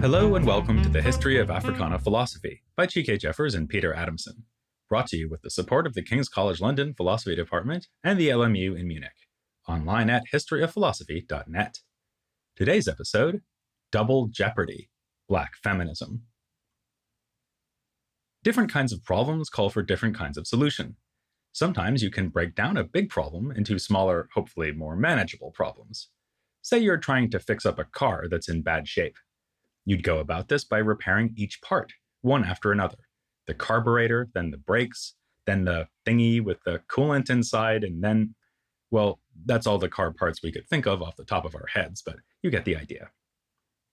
Hello and welcome to the History of Africana Philosophy by G.K. Jeffers and Peter Adamson, brought to you with the support of the King's College London Philosophy Department and the LMU in Munich, online at historyofphilosophy.net. Today's episode, Double Jeopardy, Black Feminism. Different kinds of problems call for different kinds of solution. Sometimes you can break down a big problem into smaller, hopefully more manageable problems. Say you're trying to fix up a car that's in bad shape. You'd go about this by repairing each part, one after another. The carburetor, then the brakes, then the thingy with the coolant inside, and then, well, that's all the car parts we could think of off the top of our heads, but you get the idea.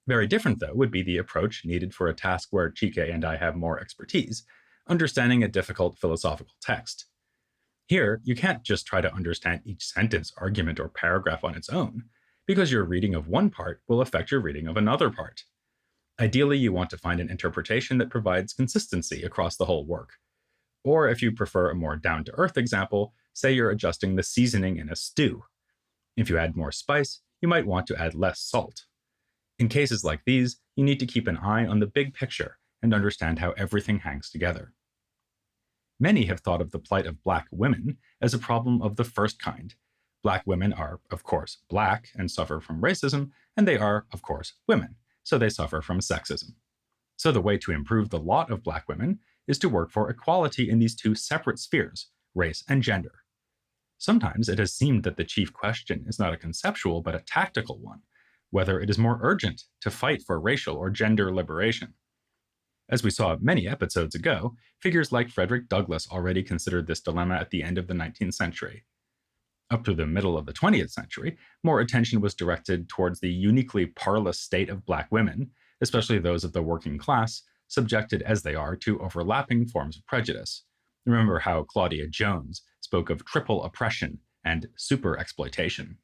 Very different, though, would be the approach needed for a task where Chike and I have more expertise, understanding a difficult philosophical text. Here, you can't just try to understand each sentence, argument, or paragraph on its own, because your reading of one part will affect your reading of another part. Ideally, you want to find an interpretation that provides consistency across the whole work. Or if you prefer a more down-to-earth example, say you're adjusting the seasoning in a stew. If you add more spice, you might want to add less salt. In cases like these, you need to keep an eye on the big picture and understand how everything hangs together. Many have thought of the plight of Black women as a problem of the first kind. Black women are, of course, Black and suffer from racism, and they are, of course, women, so they suffer from sexism. So the way to improve the lot of Black women is to work for equality in these two separate spheres, race and gender. Sometimes it has seemed that the chief question is not a conceptual but a tactical one, whether it is more urgent to fight for racial or gender liberation. As we saw many episodes ago, figures like Frederick Douglass already considered this dilemma at the end of the 19th century. Up to the middle of the 20th century, more attention was directed towards the uniquely parlous state of Black women, especially those of the working class, subjected as they are to overlapping forms of prejudice. Remember how Claudia Jones spoke of triple oppression and super-exploitation.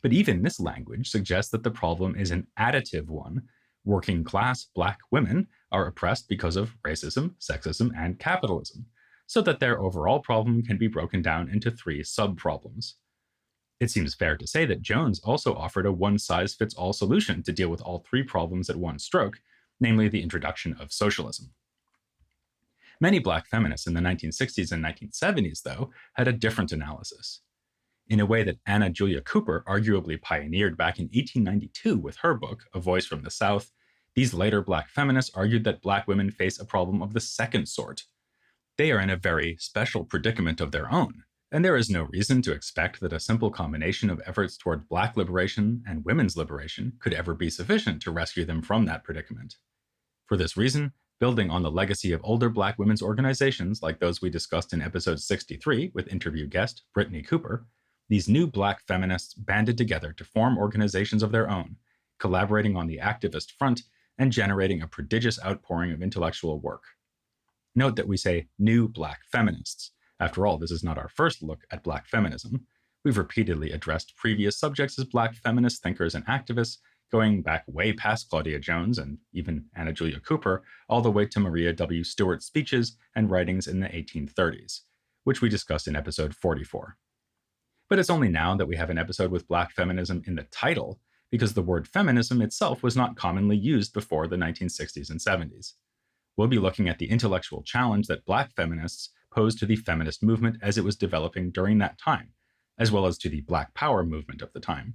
But even this language suggests that the problem is an additive one. Working class Black women are oppressed because of racism, sexism, and capitalism, so that their overall problem can be broken down into three sub-problems. It seems fair to say that Jones also offered a one-size-fits-all solution to deal with all three problems at one stroke, namely the introduction of socialism. Many Black feminists in the 1960s and 1970s, though, had a different analysis. In a way that Anna Julia Cooper arguably pioneered back in 1892 with her book, A Voice from the South, these later Black feminists argued that Black women face a problem of the second sort. They are in a very special predicament of their own, and there is no reason to expect that a simple combination of efforts toward Black liberation and women's liberation could ever be sufficient to rescue them from that predicament. For this reason, building on the legacy of older Black women's organizations like those we discussed in episode 63 with interview guest Brittany Cooper, these new Black feminists banded together to form organizations of their own, collaborating on the activist front and generating a prodigious outpouring of intellectual work. Note that we say new Black feminists. After all, this is not our first look at Black feminism. We've repeatedly addressed previous subjects as Black feminist thinkers and activists, going back way past Claudia Jones and even Anna Julia Cooper, all the way to Maria W. Stewart's speeches and writings in the 1830s, which we discussed in episode 44. But it's only now that we have an episode with Black feminism in the title, because the word feminism itself was not commonly used before the 1960s and 70s. We'll be looking at the intellectual challenge that Black feminists posed to the feminist movement as it was developing during that time, as well as to the Black Power movement of the time.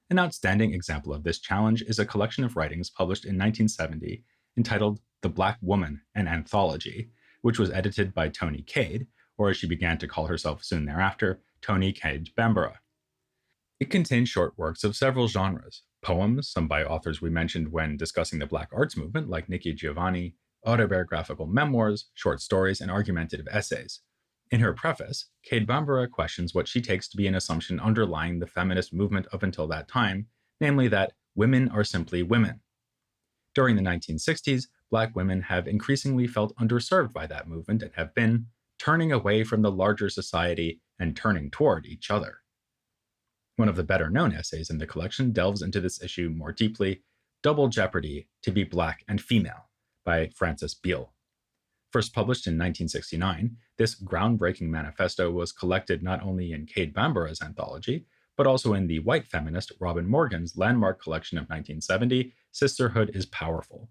An outstanding example of this challenge is a collection of writings published in 1970 entitled The Black Woman, an Anthology, which was edited by Toni Cade, or as she began to call herself soon thereafter, Toni Cade Bambara. It contains short works of several genres, poems, some by authors we mentioned when discussing the Black arts movement, like Nikki Giovanni, autobiographical memoirs, short stories, and argumentative essays. In her preface, Cade Bambara questions what she takes to be an assumption underlying the feminist movement up until that time, namely that women are simply women. During the 1960s, Black women have increasingly felt underserved by that movement and have been turning away from the larger society and turning toward each other. One of the better-known essays in the collection delves into this issue more deeply, Double Jeopardy, To Be Black and Female, by Frances Beale. First published in 1969, this groundbreaking manifesto was collected not only in Cade Bambara's anthology, but also in the white feminist Robin Morgan's landmark collection of 1970, Sisterhood is Powerful.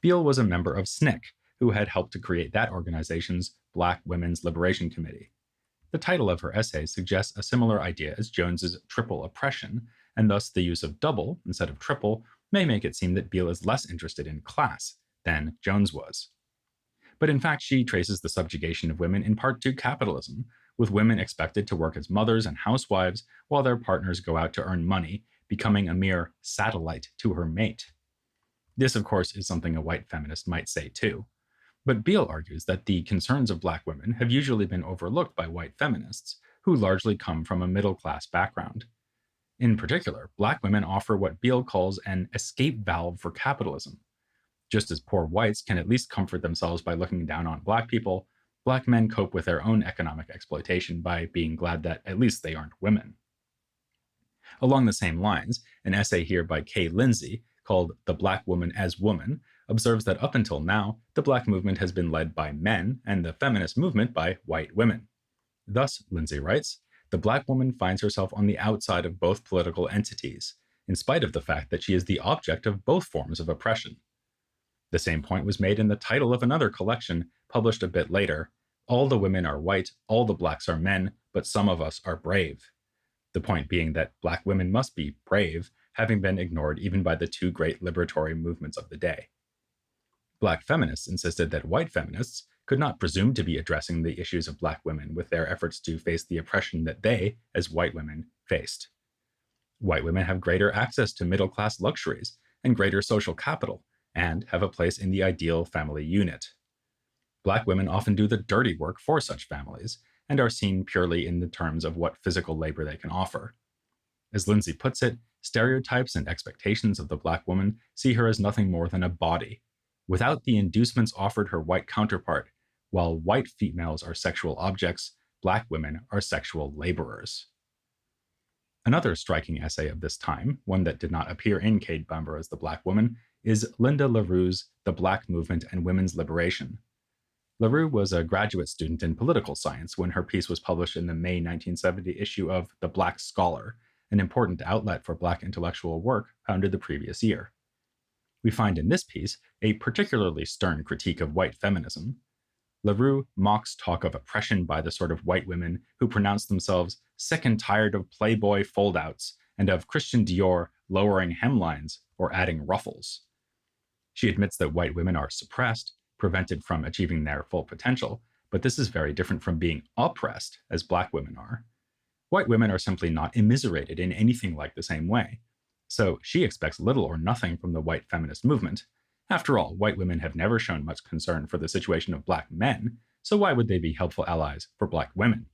Beale was a member of SNCC, who had helped to create that organization's Black Women's Liberation Committee. The title of her essay suggests a similar idea as Jones's triple oppression, and thus the use of double instead of triple may make it seem that Beale is less interested in class than Jones was. But in fact, she traces the subjugation of women in part to capitalism, with women expected to work as mothers and housewives while their partners go out to earn money, becoming a mere satellite to her mate. This, of course, is something a white feminist might say too. But Beale argues that the concerns of Black women have usually been overlooked by white feminists, who largely come from a middle-class background. In particular, Black women offer what Beale calls an escape valve for capitalism. Just as poor whites can at least comfort themselves by looking down on Black people, Black men cope with their own economic exploitation by being glad that at least they aren't women. Along the same lines, an essay here by Kay Lindsay, called The Black Woman as Woman, observes that up until now, the Black movement has been led by men and the feminist movement by white women. Thus, Lindsay writes, the Black woman finds herself on the outside of both political entities, in spite of the fact that she is the object of both forms of oppression. The same point was made in the title of another collection, published a bit later, All the Women Are White, All the Blacks Are Men, But Some of Us Are Brave. The point being that Black women must be brave, having been ignored even by the two great liberatory movements of the day. Black feminists insisted that white feminists could not presume to be addressing the issues of Black women with their efforts to face the oppression that they, as white women, faced. White women have greater access to middle-class luxuries and greater social capital, and have a place in the ideal family unit. Black women often do the dirty work for such families, and are seen purely in the terms of what physical labor they can offer. As Lindsay puts it, stereotypes and expectations of the Black woman see her as nothing more than a body, without the inducements offered her white counterpart. While white females are sexual objects, Black women are sexual laborers. Another striking essay of this time, one that did not appear in Cade Bambara's The Black Woman, is Linda LaRue's The Black Movement and Women's Liberation. LaRue was a graduate student in political science when her piece was published in the May 1970 issue of The Black Scholar, an important outlet for Black intellectual work founded the previous year. We find in this piece a particularly stern critique of white feminism. LaRue mocks talk of oppression by the sort of white women who pronounce themselves sick and tired of Playboy foldouts and of Christian Dior lowering hemlines or adding ruffles. She admits that white women are suppressed, prevented from achieving their full potential, but this is very different from being oppressed, as Black women are. White women are simply not immiserated in anything like the same way. So she expects little or nothing from the white feminist movement. After all, white women have never shown much concern for the situation of Black men, so why would they be helpful allies for Black women?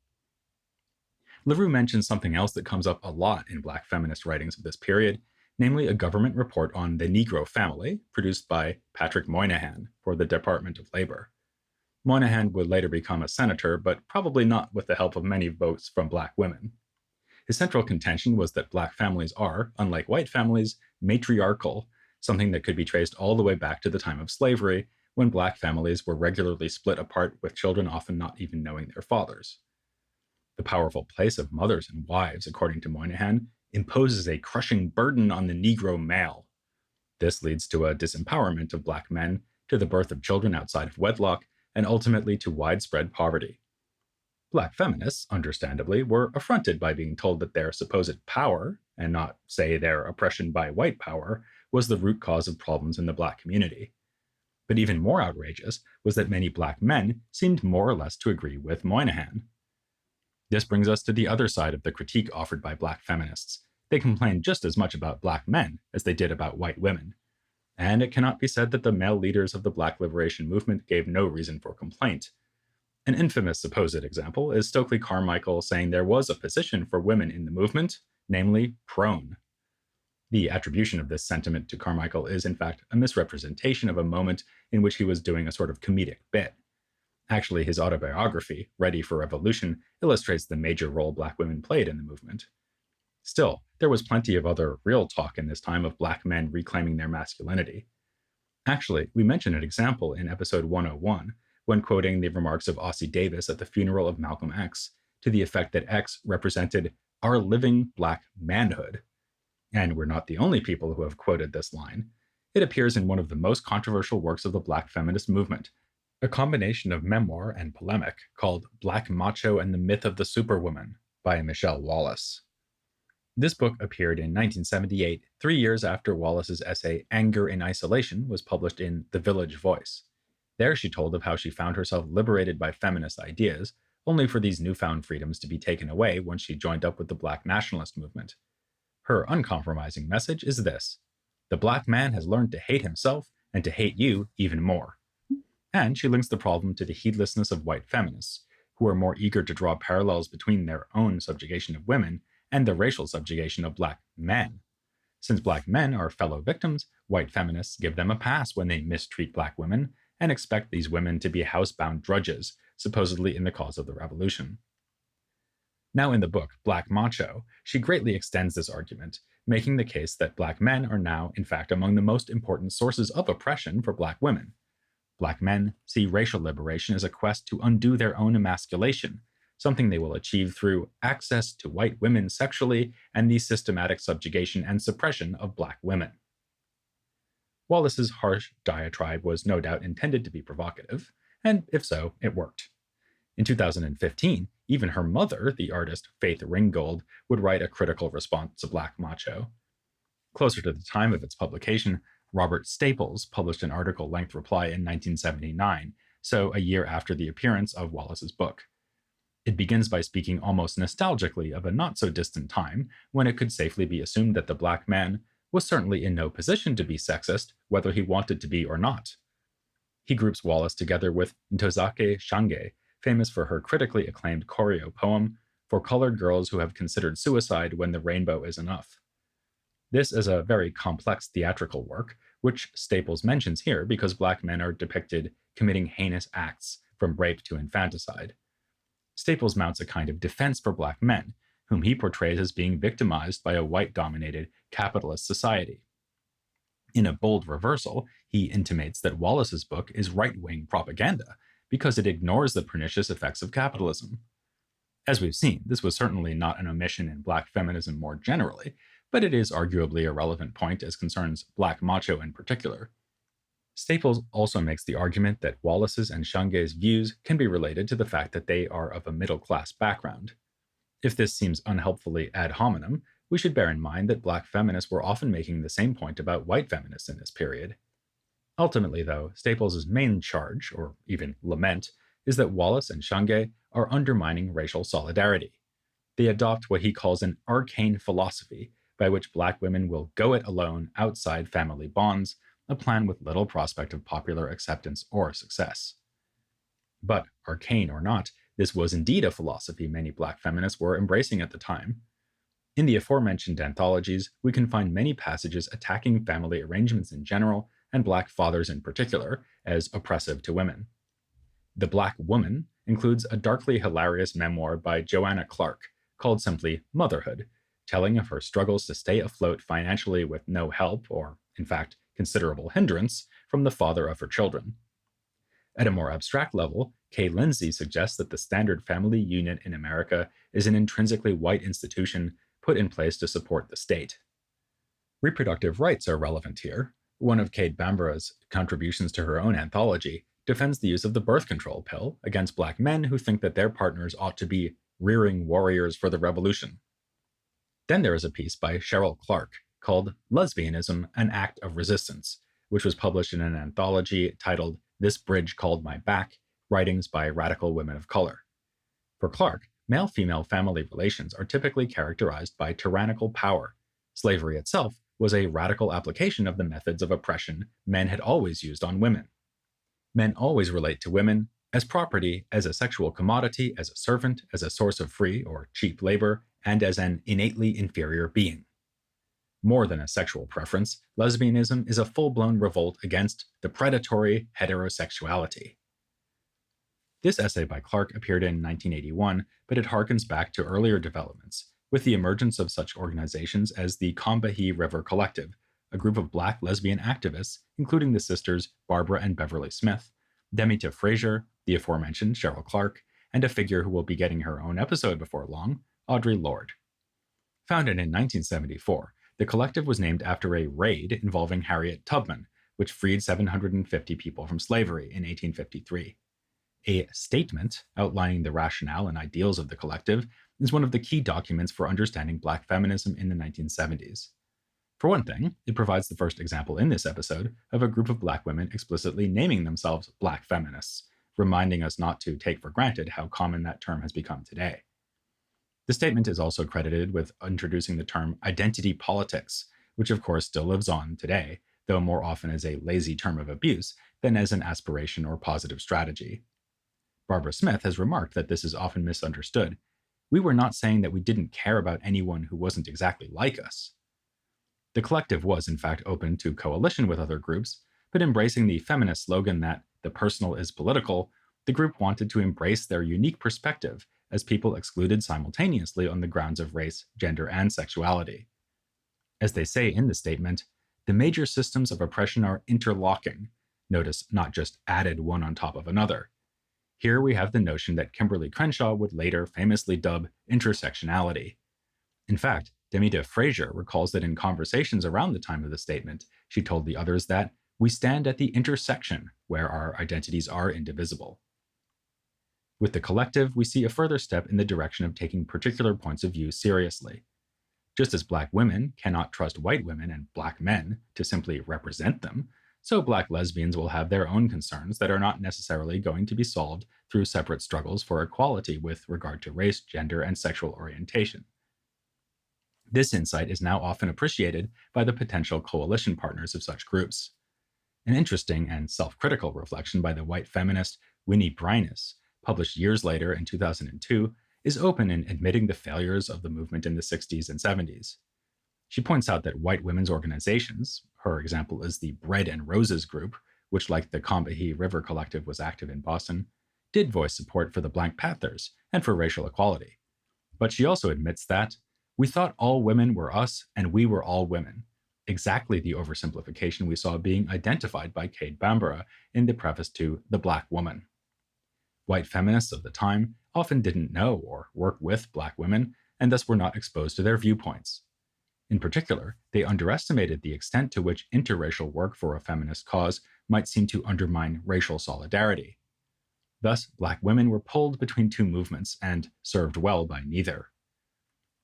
LaRue mentions something else that comes up a lot in Black feminist writings of this period, namely a government report on the Negro family, produced by Patrick Moynihan for the Department of Labor. Moynihan would later become a senator, but probably not with the help of many votes from Black women. His central contention was that Black families are, unlike white families, matriarchal, something that could be traced all the way back to the time of slavery, when Black families were regularly split apart with children often not even knowing their fathers. The powerful place of mothers and wives, according to Moynihan, imposes a crushing burden on the Negro male. This leads to a disempowerment of Black men, to the birth of children outside of wedlock, and ultimately to widespread poverty. Black feminists, understandably, were affronted by being told that their supposed power, and not, say, their oppression by white power, was the root cause of problems in the Black community. But even more outrageous was that many Black men seemed more or less to agree with Moynihan. This brings us to the other side of the critique offered by Black feminists. They complained just as much about Black men as they did about white women. And it cannot be said that the male leaders of the Black liberation movement gave no reason for complaint. An infamous supposed example is Stokely Carmichael saying there was a position for women in the movement, namely prone. The attribution of this sentiment to Carmichael is, in fact, a misrepresentation of a moment in which he was doing a sort of comedic bit. Actually, his autobiography, Ready for Revolution, illustrates the major role Black women played in the movement. Still, there was plenty of other real talk in this time of Black men reclaiming their masculinity. Actually, we mentioned an example in episode 101 when quoting the remarks of Ossie Davis at the funeral of Malcolm X to the effect that X represented our living Black manhood. And we're not the only people who have quoted this line. It appears in one of the most controversial works of the Black feminist movement, a combination of memoir and polemic called Black Macho and the Myth of the Superwoman by Michelle Wallace. This book appeared in 1978, 3 years after Wallace's essay Anger in Isolation was published in The Village Voice. There she told of how she found herself liberated by feminist ideas, only for these newfound freedoms to be taken away once she joined up with the Black nationalist movement. Her uncompromising message is this: the Black man has learned to hate himself and to hate you even more. And she links the problem to the heedlessness of white feminists, who are more eager to draw parallels between their own subjugation of women and the racial subjugation of Black men. Since Black men are fellow victims, white feminists give them a pass when they mistreat Black women and expect these women to be housebound drudges, supposedly in the cause of the revolution. Now, in the book Black Macho, she greatly extends this argument, making the case that Black men are now, in fact, among the most important sources of oppression for Black women. Black men see racial liberation as a quest to undo their own emasculation, something they will achieve through access to white women sexually and the systematic subjugation and suppression of Black women. Wallace's harsh diatribe was no doubt intended to be provocative, and if so, it worked. In 2015, even her mother, the artist Faith Ringgold, would write a critical response to Black Macho. Closer to the time of its publication, Robert Staples published an article-length reply in 1979, so a year after the appearance of Wallace's book. It begins by speaking almost nostalgically of a not-so-distant time when it could safely be assumed that the Black man was certainly in no position to be sexist, whether he wanted to be or not. He groups Wallace together with Ntozake Shange, famous for her critically acclaimed choreo poem, For Colored Girls Who Have Considered Suicide When the Rainbow Is Enough. This is a very complex theatrical work, which Staples mentions here because Black men are depicted committing heinous acts, from rape to infanticide. Staples mounts a kind of defense for Black men, whom he portrays as being victimized by a white-dominated capitalist society. In a bold reversal, he intimates that Wallace's book is right-wing propaganda because it ignores the pernicious effects of capitalism. As we've seen, this was certainly not an omission in Black feminism more generally, but it is arguably a relevant point as concerns Black macho in particular. Staples also makes the argument that Wallace's and Shange's views can be related to the fact that they are of a middle-class background. If this seems unhelpfully ad hominem, we should bear in mind that Black feminists were often making the same point about white feminists in this period. Ultimately, though, Staples' main charge, or even lament, is that Wallace and Shange are undermining racial solidarity. They adopt what he calls an arcane philosophy, by which Black women will go it alone outside family bonds, a plan with little prospect of popular acceptance or success. But, arcane or not, this was indeed a philosophy many Black feminists were embracing at the time. In the aforementioned anthologies, we can find many passages attacking family arrangements in general, and Black fathers in particular, as oppressive to women. The Black Woman includes a darkly hilarious memoir by Joanna Clark, called simply Motherhood, telling of her struggles to stay afloat financially with no help, or, in fact, considerable hindrance, from the father of her children. At a more abstract level, Kay Lindsay suggests that the standard family unit in America is an intrinsically white institution put in place to support the state. Reproductive rights are relevant here. One of Cade Bambara's contributions to her own anthology defends the use of the birth control pill against Black men who think that their partners ought to be rearing warriors for the revolution. Then there is a piece by Cheryl Clark called Lesbianism, an Act of Resistance, which was published in an anthology titled This Bridge Called My Back, Writings by Radical Women of Color. For Clark, male-female family relations are typically characterized by tyrannical power. Slavery itself was a radical application of the methods of oppression men had always used on women. Men always relate to women as property, as a sexual commodity, as a servant, as a source of free or cheap labor, and as an innately inferior being. More than a sexual preference, lesbianism is a full-blown revolt against the predatory heterosexuality. This essay by Clark appeared in 1981, but it harkens back to earlier developments, with the emergence of such organizations as the Combahee River Collective, a group of Black lesbian activists, including the sisters Barbara and Beverly Smith, Demita Frazier, the aforementioned Cheryl Clark, and a figure who will be getting her own episode before long, Audre Lorde. Founded in 1974, the collective was named after a raid involving Harriet Tubman, which freed 750 people from slavery in 1853. A statement outlining the rationale and ideals of the collective is one of the key documents for understanding Black feminism in the 1970s. For one thing, it provides the first example in this episode of a group of Black women explicitly naming themselves Black feminists, reminding us not to take for granted how common that term has become today. The statement is also credited with introducing the term identity politics, which of course still lives on today, though more often as a lazy term of abuse than as an aspiration or positive strategy. Barbara Smith has remarked that this is often misunderstood. We were not saying that we didn't care about anyone who wasn't exactly like us. The collective was, in fact, open to coalition with other groups, but embracing the feminist slogan that the personal is political, the group wanted to embrace their unique perspective as people excluded simultaneously on the grounds of race, gender, and sexuality. As they say in the statement, the major systems of oppression are interlocking. Notice, not just added one on top of another. Here we have the notion that Kimberly Crenshaw would later famously dub intersectionality. In fact, Demita Frazier recalls that in conversations around the time of the statement, she told the others that we stand at the intersection where our identities are indivisible. With the collective, we see a further step in the direction of taking particular points of view seriously. Just as Black women cannot trust white women and Black men to simply represent them, so Black lesbians will have their own concerns that are not necessarily going to be solved through separate struggles for equality with regard to race, gender, and sexual orientation. This insight is now often appreciated by the potential coalition partners of such groups. An interesting and self-critical reflection by the white feminist Winnie Brynis, published years later in 2002, is open in admitting the failures of the movement in the 60s and 70s. She points out that white women's organizations, her example is the Bread and Roses group, which like the Combahee River Collective was active in Boston, did voice support for the Black Panthers and for racial equality. But she also admits that, we thought all women were us and we were all women, exactly the oversimplification we saw being identified by Cade Bambara in the preface to The Black Woman. White feminists of the time often didn't know or work with Black women and thus were not exposed to their viewpoints. In particular, they underestimated the extent to which interracial work for a feminist cause might seem to undermine racial solidarity. Thus, Black women were pulled between two movements and served well by neither.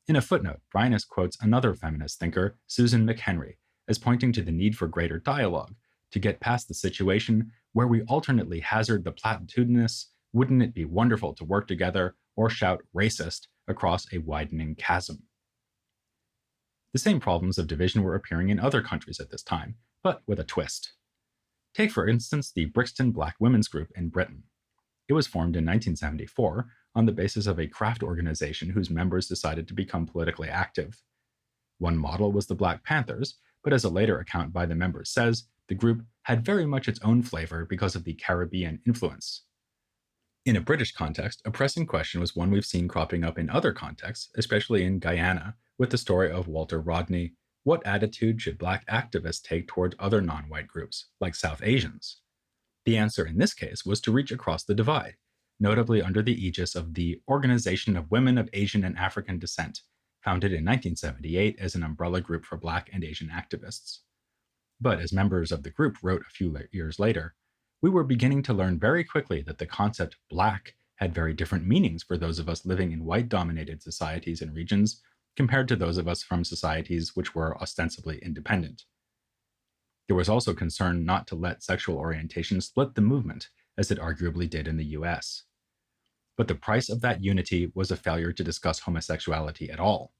In a footnote, Brynis quotes another feminist thinker, Susan McHenry, as pointing to the need for greater dialogue to get past the situation where we alternately hazard the platitudinous, wouldn't it be wonderful to work together, or shout racist across a widening chasm. The same problems of division were appearing in other countries at this time, but with a twist. Take, for instance, the Brixton Black Women's Group in Britain. It was formed in 1974 on the basis of a craft organization whose members decided to become politically active. One model was the Black Panthers, but as a later account by the members says, the group had very much its own flavor because of the Caribbean influence. In a British context, a pressing question was one we've seen cropping up in other contexts, especially in Guyana, with the story of Walter Rodney. What attitude should Black activists take toward other non-white groups, like South Asians? The answer in this case was to reach across the divide, notably under the aegis of the Organization of Women of Asian and African Descent, founded in 1978 as an umbrella group for Black and Asian activists. But as members of the group wrote a few years later, we were beginning to learn very quickly that the concept Black had very different meanings for those of us living in white-dominated societies and regions compared to those of us from societies which were ostensibly independent. There was also concern not to let sexual orientation split the movement, as it arguably did in the US. But the price of that unity was a failure to discuss homosexuality at all.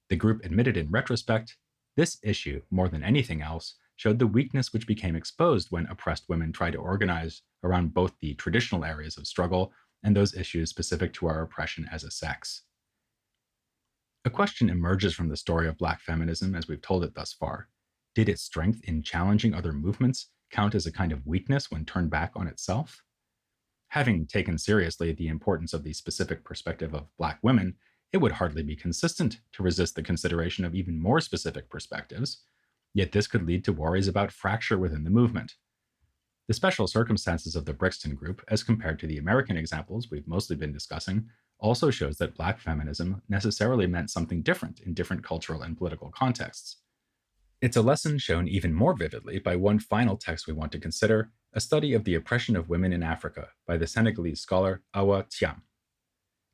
The group admitted in retrospect, this issue, more than anything else, showed the weakness which became exposed when oppressed women tried to organize around both the traditional areas of struggle and those issues specific to our oppression as a sex. A question emerges from the story of Black feminism as we've told it thus far. Did its strength in challenging other movements count as a kind of weakness when turned back on itself? Having taken seriously the importance of the specific perspective of Black women, it would hardly be consistent to resist the consideration of even more specific perspectives, Yet this could lead to worries about fracture within the movement. The special circumstances of the Brixton group, as compared to the American examples we've mostly been discussing, also shows that Black feminism necessarily meant something different in different cultural and political contexts. It's a lesson shown even more vividly by one final text we want to consider, a study of the oppression of women in Africa by the Senegalese scholar Awa Thiam.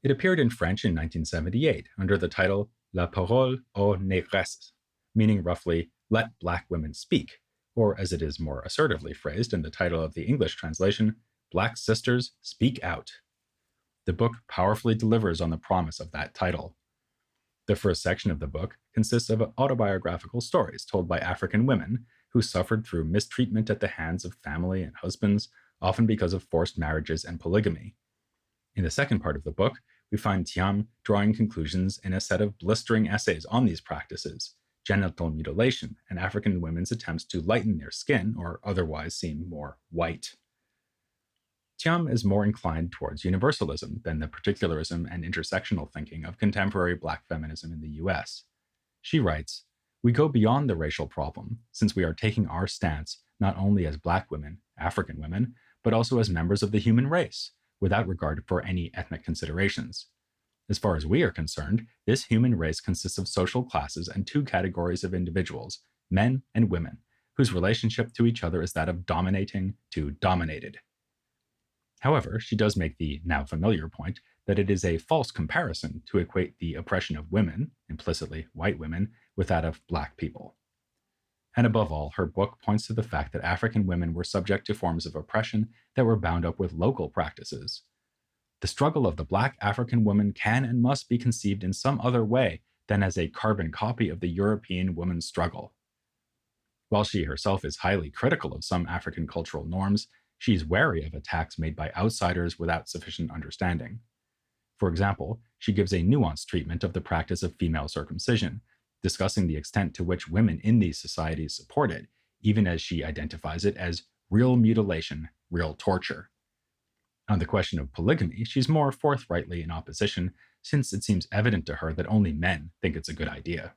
It appeared in French in 1978 under the title La parole aux négresses, meaning roughly, let Black women speak, or as it is more assertively phrased in the title of the English translation, Black Sisters Speak Out. The book powerfully delivers on the promise of that title. The first section of the book consists of autobiographical stories told by African women who suffered through mistreatment at the hands of family and husbands, often because of forced marriages and polygamy. In the second part of the book, we find Thiam drawing conclusions in a set of blistering essays on these practices, genital mutilation, and African women's attempts to lighten their skin or otherwise seem more white. Thiam is more inclined towards universalism than the particularism and intersectional thinking of contemporary Black feminism in the US. She writes, "We go beyond the racial problem, since we are taking our stance not only as Black women, African women, but also as members of the human race, without regard for any ethnic considerations. As far as we are concerned, this human race consists of social classes and two categories of individuals, men and women, whose relationship to each other is that of dominating to dominated." However, she does make the now familiar point that it is a false comparison to equate the oppression of women, implicitly white women, with that of Black people. And above all, her book points to the fact that African women were subject to forms of oppression that were bound up with local practices. The struggle of the Black African woman can and must be conceived in some other way than as a carbon copy of the European woman's struggle. While she herself is highly critical of some African cultural norms, she is wary of attacks made by outsiders without sufficient understanding. For example, she gives a nuanced treatment of the practice of female circumcision, discussing the extent to which women in these societies support it, even as she identifies it as real mutilation, real torture. On the question of polygamy, she's more forthrightly in opposition, since it seems evident to her that only men think it's a good idea.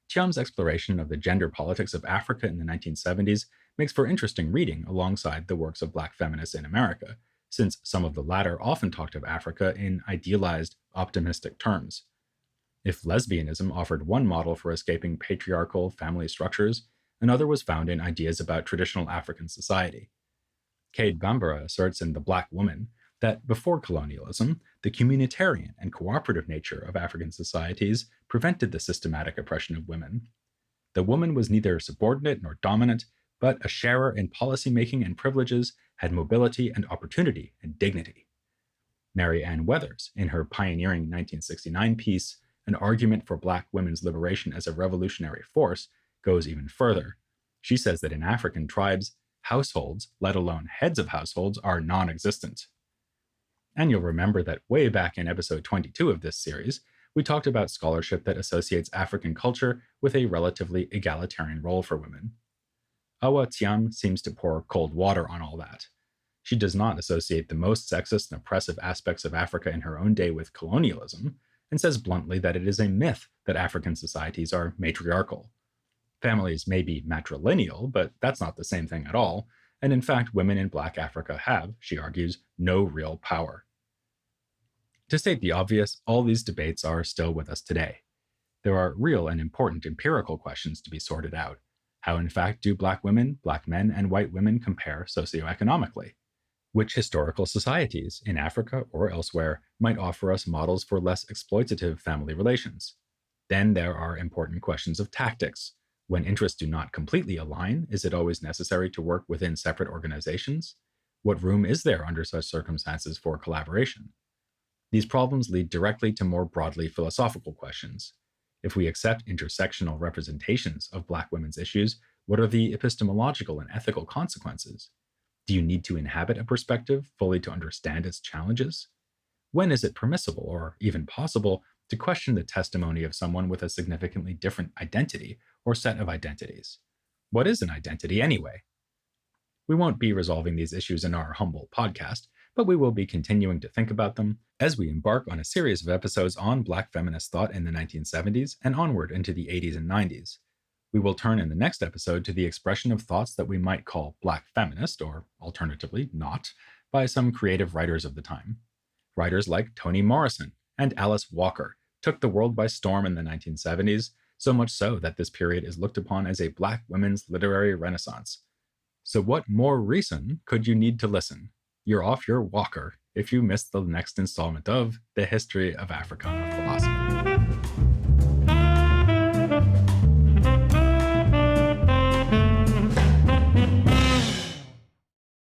Thiam's exploration of the gender politics of Africa in the 1970s makes for interesting reading alongside the works of Black feminists in America, since some of the latter often talked of Africa in idealized, optimistic terms. If lesbianism offered one model for escaping patriarchal family structures, another was found in ideas about traditional African society. Cade Bambara asserts in The Black Woman that before colonialism, the communitarian and cooperative nature of African societies prevented the systematic oppression of women. The woman was neither subordinate nor dominant, but a sharer in policymaking and privileges, had mobility and opportunity and dignity. Mary Ann Weathers, in her pioneering 1969 piece, An Argument for Black Women's Liberation as a Revolutionary Force, goes even further. She says that in African tribes, households, let alone heads of households, are non-existent. And you'll remember that way back in episode 22 of this series, we talked about scholarship that associates African culture with a relatively egalitarian role for women. Awa Thiam seems to pour cold water on all that. She does not associate the most sexist and oppressive aspects of Africa in her own day with colonialism, and says bluntly that it is a myth that African societies are matriarchal. Families may be matrilineal, but that's not the same thing at all, and in fact, women in Black Africa have, she argues, no real power. To state the obvious, all these debates are still with us today. There are real and important empirical questions to be sorted out. How, in fact, do Black women, Black men, and white women compare socioeconomically? Which historical societies, in Africa or elsewhere, might offer us models for less exploitative family relations? Then there are important questions of tactics. When interests do not completely align, is it always necessary to work within separate organizations? What room is there under such circumstances for collaboration? These problems lead directly to more broadly philosophical questions. If we accept intersectional representations of Black women's issues, what are the epistemological and ethical consequences? Do you need to inhabit a perspective fully to understand its challenges? When is it permissible, or even possible, to question the testimony of someone with a significantly different identity or set of identities? What is an identity anyway? We won't be resolving these issues in our humble podcast, but we will be continuing to think about them as we embark on a series of episodes on Black feminist thought in the 1970s and onward into the 80s and 90s. We will turn in the next episode to the expression of thoughts that we might call Black feminist, or alternatively, not, by some creative writers of the time. Writers like Toni Morrison and Alice Walker took the world by storm in the 1970s, so much so that this period is looked upon as a Black women's literary renaissance. So, what more reason could you need to listen? You're off your walker if you missed the next installment of The History of Africana Philosophy.